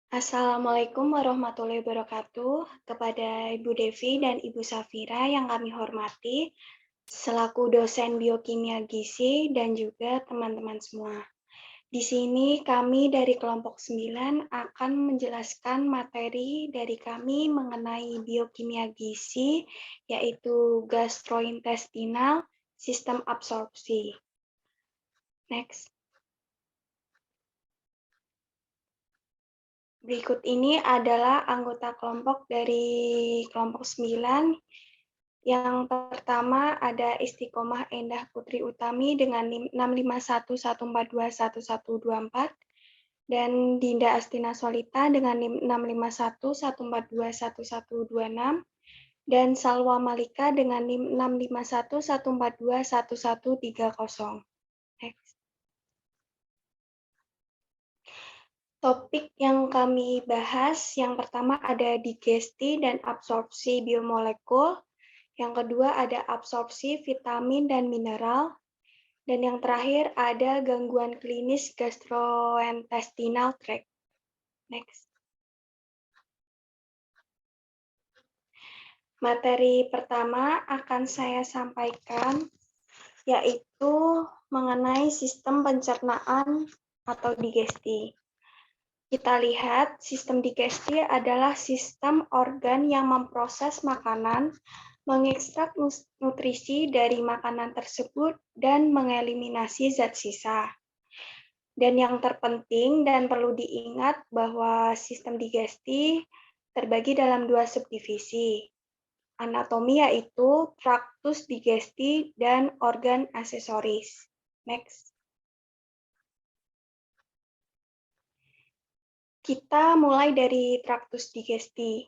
Assalamualaikum warahmatullahi wabarakatuh. Kepada Ibu Devi dan Ibu Safira yang kami hormati, selaku dosen biokimia gizi dan juga teman-teman semua. Di sini kami dari kelompok 9 akan menjelaskan materi dari kami mengenai biokimia gizi, yaitu gastrointestinal, sistem absorpsi. Next. Berikut ini adalah anggota kelompok dari kelompok 9. Yang pertama ada Istiqomah Endah Putri Utami dengan NIM 651142124 dan Dinda Astina Solita dengan NIM 651142126 dan Salwa Malika dengan NIM 651142130. Next. Topik yang kami bahas, yang pertama ada digesti dan absorpsi biomolekul, yang kedua ada absorpsi vitamin dan mineral, dan yang terakhir ada gangguan klinis gastrointestinal tract. Next. Materi pertama akan saya sampaikan, yaitu mengenai sistem pencernaan atau digesti. Kita lihat sistem digesti adalah sistem organ yang memproses makanan, mengekstrak nutrisi dari makanan tersebut, dan mengeliminasi zat sisa. Dan yang terpenting dan perlu diingat bahwa sistem digesti terbagi dalam dua subdivisi. Anatomi yaitu traktus digesti dan organ aksesoris. Next. Kita mulai dari traktus digesti.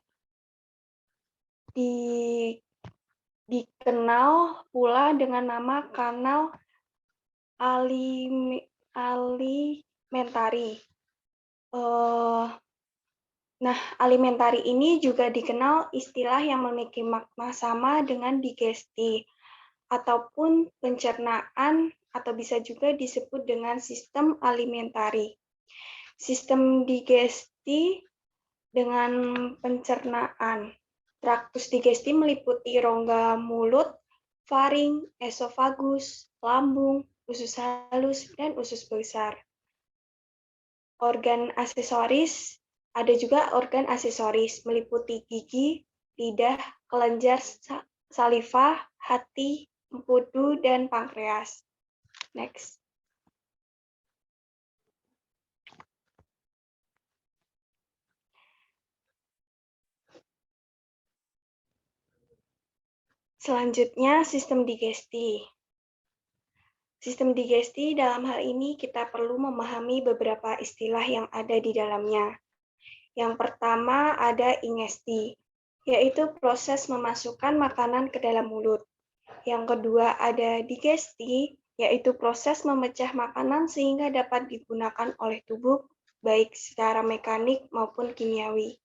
Dikenal pula dengan nama kanal alimentari. Nah, alimentari ini juga dikenal istilah yang memiliki makna sama dengan digesti, ataupun pencernaan, atau bisa juga disebut dengan sistem alimentari. Sistem digesti dengan pencernaan. Traktus digesti meliputi rongga mulut, faring, esofagus, lambung, usus halus, dan usus besar. Organ aksesoris, ada juga organ aksesoris meliputi gigi, lidah, kelenjar saliva, hati, empedu, dan pankreas. Next. Selanjutnya, sistem digesti. Sistem digesti dalam hal ini kita perlu memahami beberapa istilah yang ada di dalamnya. Yang pertama ada ingesti, yaitu proses memasukkan makanan ke dalam mulut. Yang kedua ada digesti, yaitu proses memecah makanan sehingga dapat digunakan oleh tubuh baik secara mekanik maupun kimiawi.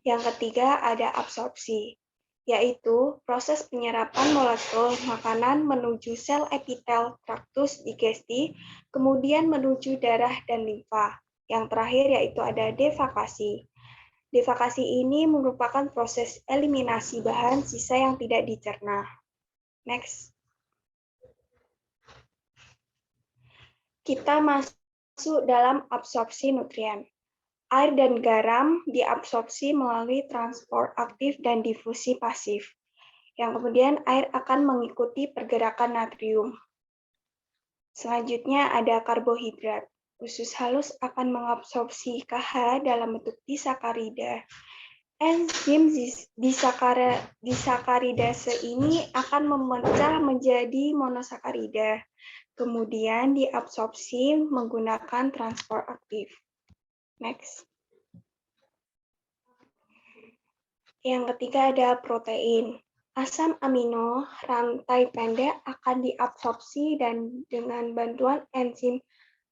Yang ketiga ada absorpsi, yaitu proses penyerapan molekul makanan menuju sel epitel traktus digesti, kemudian menuju darah dan limfa. Yang terakhir yaitu ada defekasi. Defekasi ini merupakan proses eliminasi bahan sisa yang tidak dicerna. Next. Kita masuk dalam absorpsi nutrien. Air dan garam diabsorpsi melalui transport aktif dan difusi pasif. Yang kemudian air akan mengikuti pergerakan natrium. Selanjutnya ada karbohidrat. Usus halus akan mengabsorpsi KH dalam bentuk disakarida. Enzim disakaridase ini akan memecah menjadi monosakarida. Kemudian diabsorpsi menggunakan transport aktif. Next. Yang ketiga ada protein. Asam amino rantai pendek akan diabsorpsi dan dengan bantuan enzim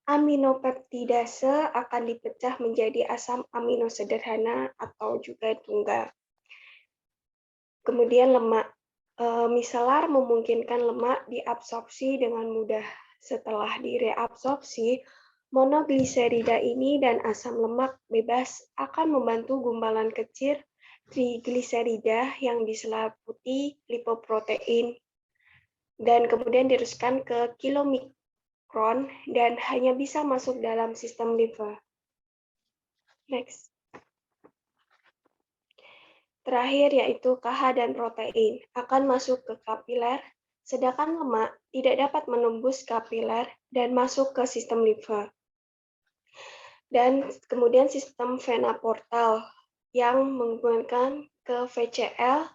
aminopeptidase akan dipecah menjadi asam amino sederhana atau juga tunggal. Kemudian lemak. Miselar memungkinkan lemak diabsorpsi dengan mudah. Setelah direabsorpsi, Monogliserida ini dan asam lemak bebas akan membantu gumpalan kecil trigliserida yang diselimuti lipoprotein dan kemudian diteruskan ke kilomikron dan hanya bisa masuk dalam sistem liver. Next. Terakhir yaitu KH dan protein akan masuk ke kapiler, sedangkan lemak tidak dapat menembus kapiler dan masuk ke sistem liver. Dan kemudian sistem vena portal yang menghubungkan ke VCL,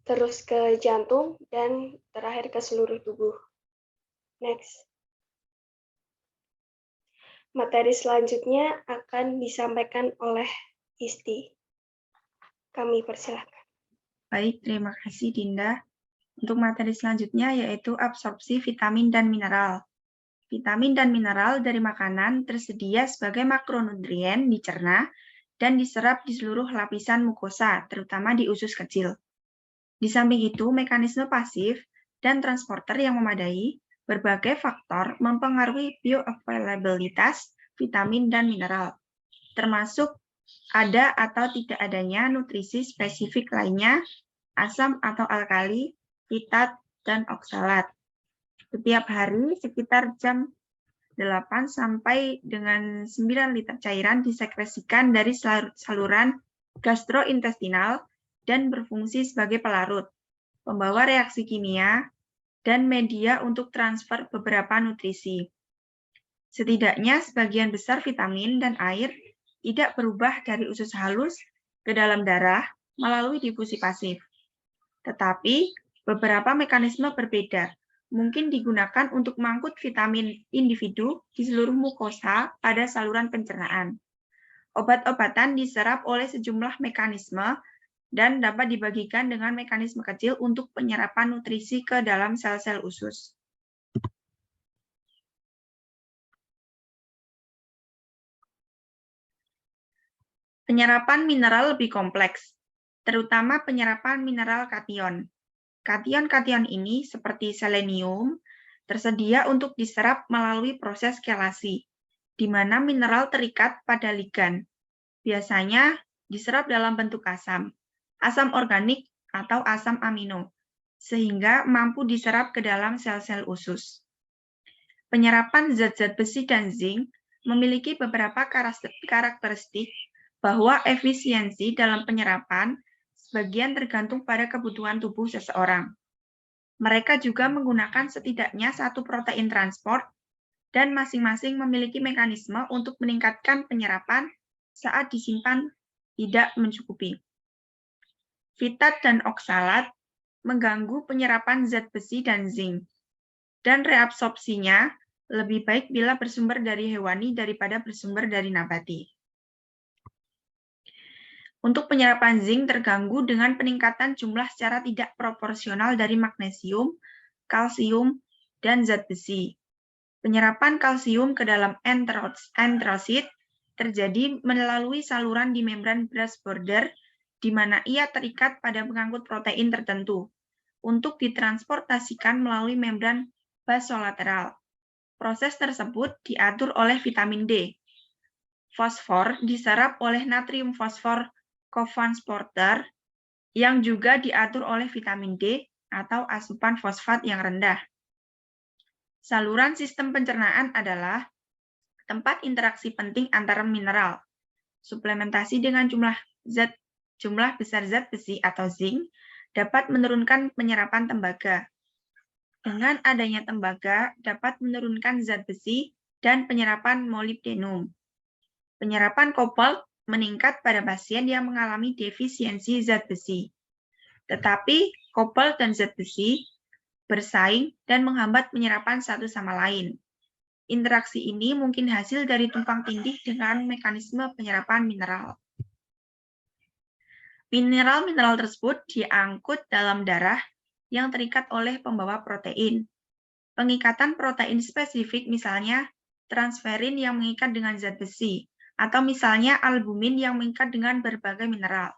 terus ke jantung, dan terakhir ke seluruh tubuh. Next. Materi selanjutnya akan disampaikan oleh Isti. Kami persilakan. Baik, terima kasih Dinda. Untuk materi selanjutnya yaitu absorpsi vitamin dan mineral. Vitamin dan mineral dari makanan tersedia sebagai makronutrien dicerna dan diserap di seluruh lapisan mukosa, terutama di usus kecil. Di samping itu, mekanisme pasif dan transporter yang memadai, berbagai faktor mempengaruhi bioavailabilitas vitamin dan mineral, termasuk ada atau tidak adanya nutrisi spesifik lainnya, asam atau alkali, fitat, dan oksalat. Setiap hari sekitar jam 8 sampai dengan 9 liter cairan disekresikan dari saluran gastrointestinal dan berfungsi sebagai pelarut, pembawa reaksi kimia, dan media untuk transfer beberapa nutrisi. Setidaknya sebagian besar vitamin dan air tidak berubah dari usus halus ke dalam darah melalui difusi pasif. Tetapi beberapa mekanisme berbeda mungkin digunakan untuk mengangkut vitamin individu di seluruh mukosa pada saluran pencernaan. Obat-obatan diserap oleh sejumlah mekanisme dan dapat dibagikan dengan mekanisme kecil untuk penyerapan nutrisi ke dalam sel-sel usus. Penyerapan mineral lebih kompleks, terutama penyerapan mineral kation. Kation-kation ini, seperti selenium, tersedia untuk diserap melalui proses kelasi, di mana mineral terikat pada ligan. Biasanya diserap dalam bentuk asam organik atau asam amino, sehingga mampu diserap ke dalam sel-sel usus. Penyerapan zat-zat besi dan zinc memiliki beberapa karakteristik bahwa efisiensi dalam penyerapan sebagian tergantung pada kebutuhan tubuh seseorang. Mereka juga menggunakan setidaknya satu protein transport dan masing-masing memiliki mekanisme untuk meningkatkan penyerapan saat disimpan tidak mencukupi. Fitat dan oksalat mengganggu penyerapan zat besi dan zinc, dan reabsorpsinya lebih baik bila bersumber dari hewani daripada bersumber dari nabati. Untuk penyerapan zinc terganggu dengan peningkatan jumlah secara tidak proporsional dari magnesium, kalsium, dan zat besi. Penyerapan kalsium ke dalam enterosit terjadi melalui saluran di membran Brush border, di mana ia terikat pada pengangkut protein tertentu, untuk ditransportasikan melalui membran basolateral. Proses tersebut diatur oleh vitamin D. Fosfor diserap oleh natrium fosfor cotransporter yang juga diatur oleh vitamin D atau asupan fosfat yang rendah. Saluran sistem pencernaan adalah tempat interaksi penting antara mineral. Suplementasi dengan jumlah besar zat besi atau zinc dapat menurunkan penyerapan tembaga. Dengan adanya tembaga dapat menurunkan zat besi dan penyerapan molibdenum. Penyerapan kobalt meningkat pada pasien yang mengalami defisiensi zat besi. Tetapi kobalt dan zat besi bersaing dan menghambat penyerapan satu sama lain. Interaksi ini mungkin hasil dari tumpang tindih dengan mekanisme penyerapan mineral. Mineral-mineral tersebut diangkut dalam darah yang terikat oleh pembawa protein. Pengikatan protein spesifik misalnya transferin yang mengikat dengan zat besi, atau misalnya albumin yang mengikat dengan berbagai mineral.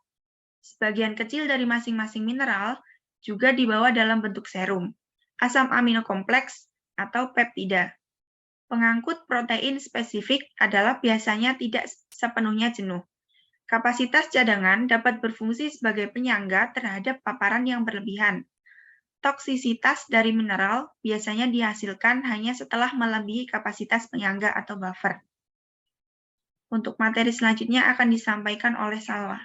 Sebagian kecil dari masing-masing mineral juga dibawa dalam bentuk serum, asam amino kompleks, atau peptida. Pengangkut protein spesifik adalah biasanya tidak sepenuhnya jenuh. Kapasitas cadangan dapat berfungsi sebagai penyangga terhadap paparan yang berlebihan. Toksisitas dari mineral biasanya dihasilkan hanya setelah melebihi kapasitas penyangga atau buffer. Untuk materi selanjutnya akan disampaikan oleh Salwa.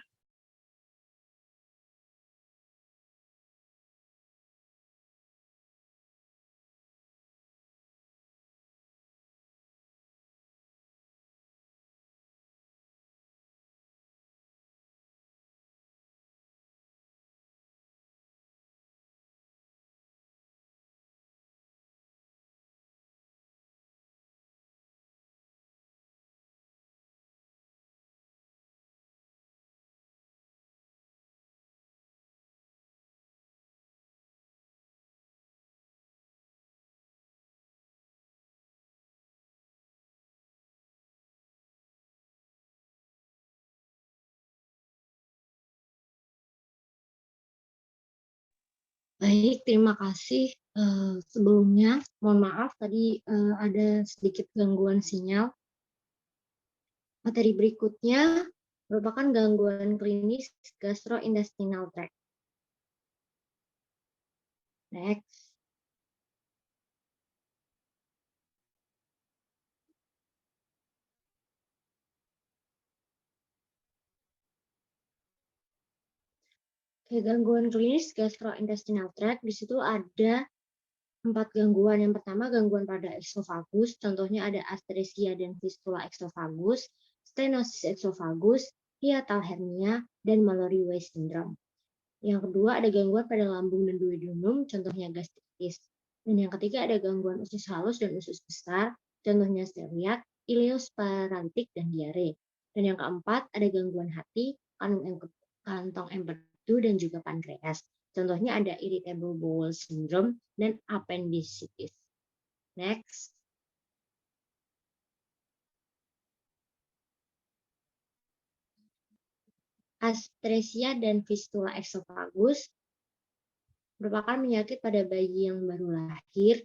Baik, terima kasih. Sebelumnya, mohon maaf tadi ada sedikit gangguan sinyal. Materi berikutnya merupakan gangguan klinis gastrointestinal tract. Next. Oke, gangguan klinis gastrointestinal tract, di situ ada 4 gangguan. Yang pertama, gangguan pada eksofagus, contohnya ada atresia dan fistula eksofagus, stenosis eksofagus, hiatal hernia, dan Mallory Weiss syndrome. Yang kedua, ada gangguan pada lambung dan duodenum, contohnya gastritis. Dan yang ketiga, ada gangguan usus halus dan usus besar, contohnya celiak, ileosparalytik, dan diare. Dan yang keempat, ada gangguan hati, kantong empedu, dan juga pankreas. Contohnya ada irritable bowel syndrome dan appendicitis. Next. Atresia dan fistula esophagus merupakan penyakit pada bayi yang baru lahir,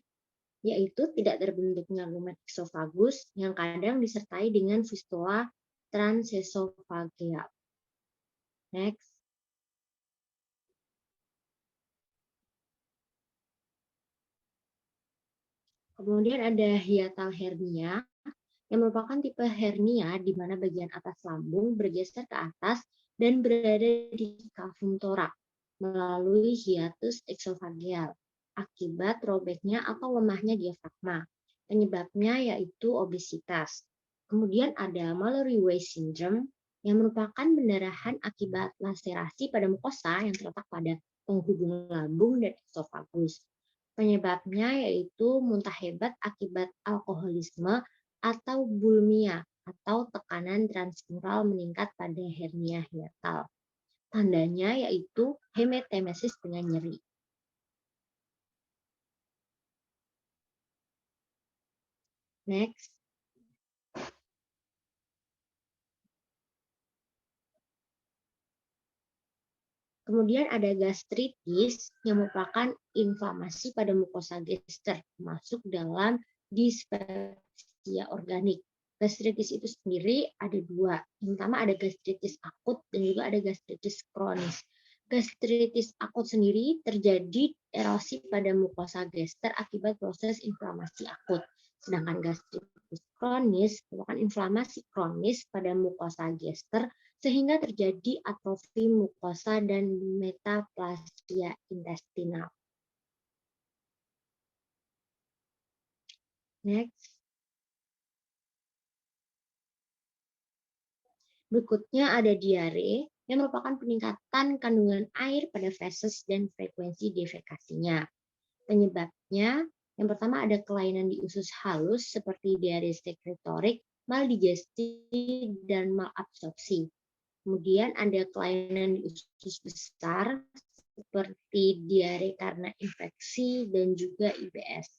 yaitu tidak terbentuknya lumen esophagus yang kadang disertai dengan fistula transesophageal. Next. Kemudian ada hiatal hernia, yang merupakan tipe hernia di mana bagian atas lambung bergeser ke atas dan berada di cavum thorax melalui hiatus esophageal akibat robeknya atau lemahnya diafragma. Penyebabnya yaitu obesitas. Kemudian ada Mallory Weiss syndrome yang merupakan pendarahan akibat laserasi pada mukosa yang terletak pada penghubung lambung dan esofagus. Penyebabnya yaitu muntah hebat akibat alkoholisme atau bulimia atau tekanan transmural meningkat pada hernia hiatal. Tandanya yaitu hematemesis dengan nyeri. Next. Kemudian ada gastritis yang merupakan inflamasi pada mukosa gester, masuk dalam dispepsia organik. Gastritis itu sendiri ada 2. Yang pertama ada gastritis akut dan juga ada gastritis kronis. Gastritis akut sendiri terjadi erosi pada mukosa gester akibat proses inflamasi akut. Sedangkan gastritis kronis merupakan inflamasi kronis pada mukosa gester sehingga terjadi atrofi mukosa dan metaplasia intestinal. Next. Berikutnya ada diare yang merupakan peningkatan kandungan air pada feses dan frekuensi defekasinya. Penyebabnya yang pertama ada kelainan di usus halus seperti diare sekretorik, maldigesti, dan malabsorpsi. Kemudian ada kelainan di usus besar seperti diare karena infeksi dan juga IBS.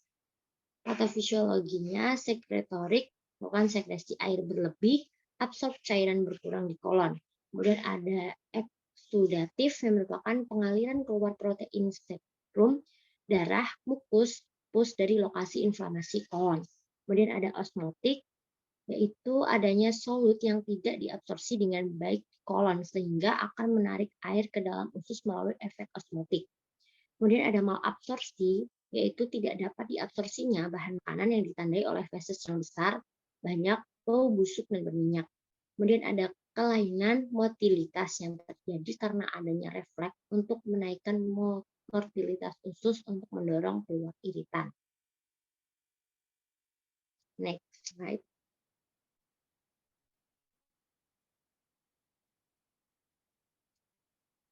Patofisiologinya sekretorik merupakan sekresi air berlebih, absorb cairan berkurang di kolon. Kemudian ada eksudatif yang merupakan pengaliran keluar protein serum, darah, mukus, pus dari lokasi inflamasi kolon. Kemudian ada osmotik, yaitu adanya solut yang tidak diabsorpsi dengan baik di kolon sehingga akan menarik air ke dalam usus melalui efek osmotik. Kemudian ada malabsorpsi, yaitu tidak dapat diabsorpsinya bahan makanan yang ditandai oleh feses yang besar, banyak, bau busuk, dan berminyak. Kemudian ada kelainan motilitas yang terjadi karena adanya refleks untuk menaikkan motilitas usus untuk mendorong keluar iritan. Next slide.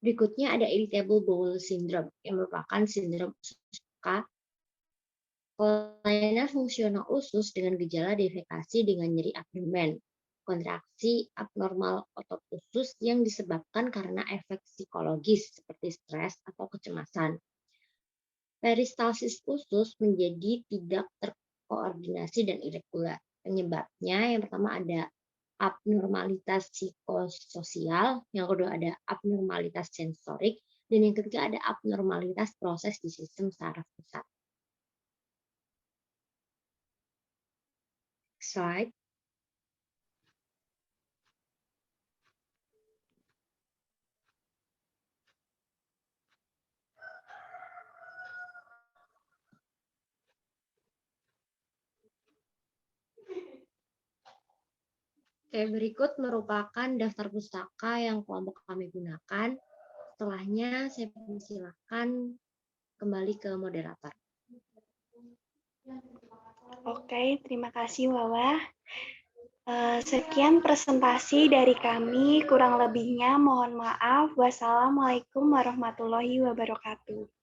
Berikutnya ada irritable bowel syndrome yang merupakan sindrom usus suka. Kelainan fungsional usus dengan gejala defekasi dengan nyeri abdomen, kontraksi abnormal otot usus yang disebabkan karena efek psikologis seperti stres atau kecemasan. Peristalsis usus menjadi tidak terkoordinasi dan irregular. Penyebabnya yang pertama ada abnormalitas psikososial, yang kedua ada abnormalitas sensorik, dan yang ketiga ada abnormalitas proses di sistem saraf pusat. Slide. Oke, berikut merupakan daftar pustaka yang kelompok kami gunakan. Setelahnya saya persilakan kembali ke moderator. Oke, terima kasih Wawa. Sekian presentasi dari kami, kurang lebihnya mohon maaf. Wassalamualaikum warahmatullahi wabarakatuh.